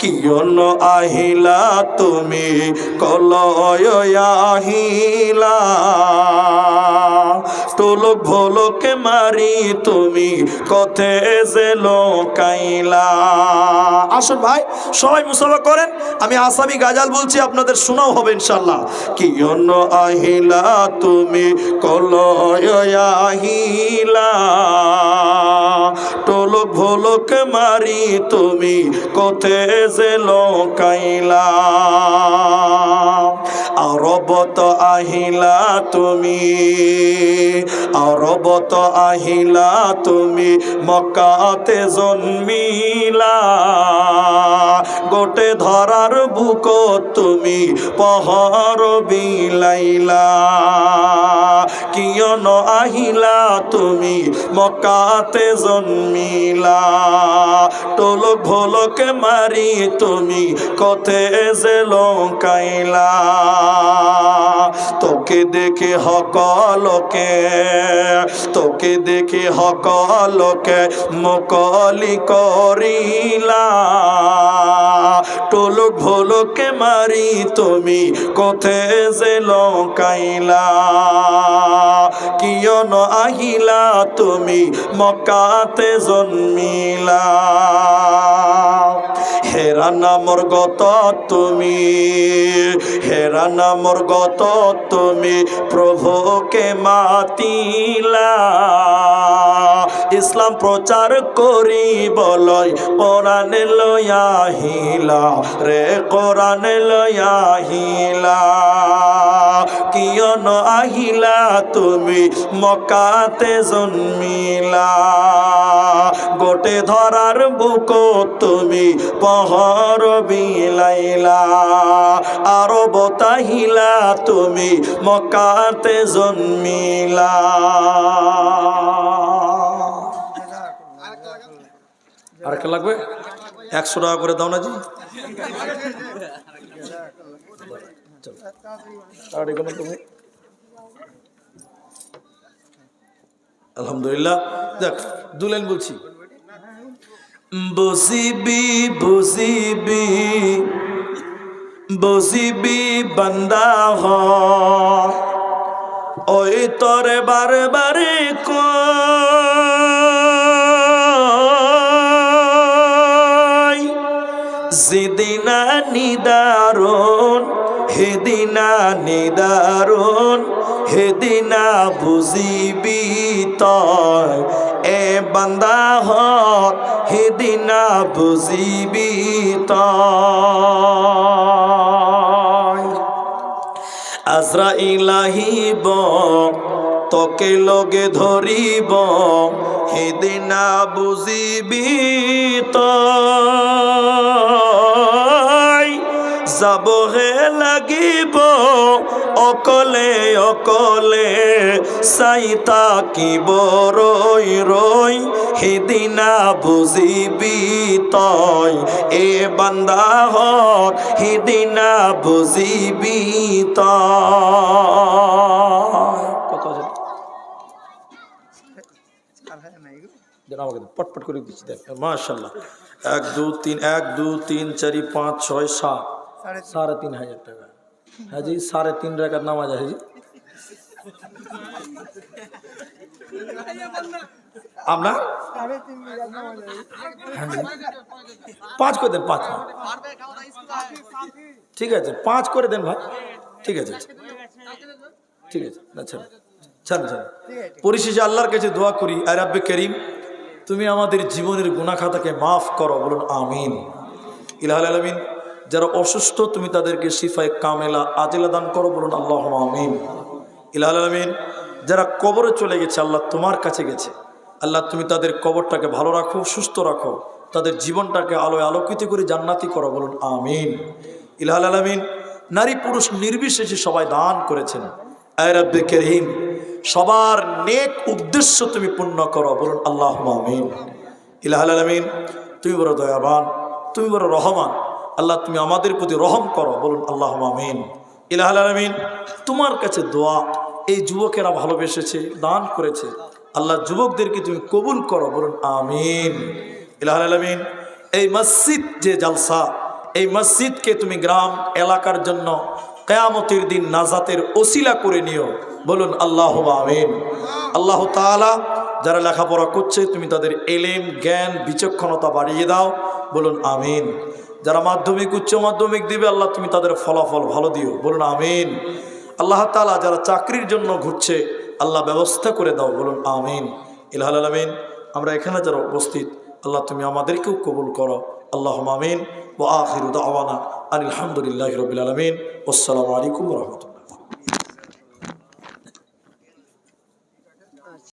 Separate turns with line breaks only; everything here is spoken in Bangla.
কিয়ন আহিলা তুমি কলয় আহিলা, তোলক ভোলকে মারি তুমি কথে যে লোকাইলা। আসুন ভাই সবাই মুসাফা করেন, আমি আসামি গাজাল বলছি, আপনাদের শোনাও হবে ইনশাল্লাহ। কিয়ন আহিলা তুমি কলয় আহিলা, তোলক ভোলকে মারি তুমি কথে যে লোকাইলা। আরবত আহিলা তুমি, আরবত আহিলা তুমি মক্কাতে জন্মিলা, গোটে ধরার বুক তুমি পহর বিলাইলা। কিয়ন আহিলা তুমি মক্কাতে জন্মিলা, টোলক ভোলকে মারি তুমি কথে যে লোকাইলা। তোকে দেখে হকলকে, তোকে দেখে হকলকে মুকলি করিলা, টোলক ভোলকে মারি তুমি কথে যে লোকাইলা। কিয়ন আহিলা তুমি মক্কাতে জন্মিলা। হেরা নামর গত তুমি, হেরা নামর গত তুমি প্রভুকে মাতিলা, ইসলাম প্রচার করি বলয় কোরআনে লয়াহিলা রে, কোরআনে লয়াহিলা। কিয়ন আহিলা তুমি মক্কাতে জন্মিলা, গোটে ধরার বুক তুমি পহর বিলাইলা। আরবত আহিলা তুমি মক্কাতে জন্মিলা। আর কে লাগবে? 100 টাকা করে দাও না জি। আলহামদুলিল্লাহ। দেখ 2 লাইন বলছি। বুঝিবি বুঝিবি বুঝিবি বান্দা হ, ওই তরে বারে বারে কই, যেদিনা নিদারুন হেদিনা নিদারুন, হেদিনা বুঝিবি তয় এ বান্দা হক, হেদিনা বুঝিবি তয়। আজরাইল আহিব তোকে লগে ধরিব, হেদিনা বুঝিবি তয়। যাব হে লাগিব অকলে অকলে, চাইতা কিব রই রই, হেদিনা বুঝিবি তয় এ বান্দা হক, হেদিনা বুঝিবি তয়। কত আছে আমাকে পটপট করে দিচ্ছি, দেখ মাশাআল্লাহ। 1 2 3 1 2 3 4 5 6 7 3,500 টাকা। হাজি 3.5 রাকাত নামাজ আছে জি। আমরা 5 করে দেন, 5 ঠিক আছে, 5 করে দেন ভাই, ঠিক আছে ঠিক আছে। আচ্ছা চল পরিশেষে আল্লাহর কাছে দোয়া করি, আয় রাব্বে করিম তুমি আমাদের জীবনের গুনাহ খাতাকে মাফ করো, বলুন আমিন। ইলাহুল আলামিন যারা অসুস্থ তুমি তাদেরকে শিফায়ে কামেলা আজিলা দান করো, বলুন আল্লাহুম্মা আমিন। ইলাহুল আলামিন যারা কবরে চলে গেছে আল্লাহ তোমার কাছে গেছে, আল্লাহ তুমি তাদের কবরটাকে ভালো রাখো, সুস্থ রাখো, তাদের জীবনটাকে আলোয় আলোকিত করে জান্নাতি করো, বলুন আমিন। ইলাহুল আলামিন নারী পুরুষ নির্বিশেষে সবাই দান করেছেন, আয় রাব্বে করিম সবার নেক উদ্দেশ্য তুমি পূর্ণ করো, বলুন আল্লাহুম্মা আমিন। ইলাহুল আলামিন তুমি বড় দয়াবান, তুমি বড় রহমান, আল্লাহ তুমি আমাদের প্রতি রহম করো, বলুন আল্লাহুম্মা আমিন। ইলাহুল আলামিন তোমার কাছে দোয়া, এই যুবকেরা ভালোবেসেছে দান করেছে, আল্লাহ যুবকদেরকে তুমি কবুল করো, বলুন আমিন। ইলাহুল আলামিন এই মসজিদ যে জালসা, এই মসজিদকে তুমি গ্রাম এলাকার জন্য কিয়ামতের দিন নাজাতের ওসিলা করে নিও। বলুন আল্লাহুম্মা আমিন। আল্লাহ তাআলা যারা লেখাপড়া করছে তুমি তাদের এলেম জ্ঞান বিচক্ষণতা বাড়িয়ে দাও। বলুন আমিন। যারা মাধ্যমিক উচ্চ মাধ্যমিক দিবে আল্লাহ তুমি তাদের ফলাফল ভালো দিও। বলুন আমিন। আল্লাহ তাআলা যারা চাকরির জন্য ঘুরছে আল্লাহ ব্যবস্থা করে দাও। বলুন আমিন। ইলাহুল আলামিন। আমরা এখানে যারা উপস্থিত আল্লাহ তুমি আমাদেরকেও কবুল করো। আল্লাহুম্মা আমিন। ওয়া আখিরু দাওয়ানা আলহামদুলিল্লাহি রাব্বিল আলামিন। আসসালামু আলাইকুম ওয়া রাহমাতুল্লাহ।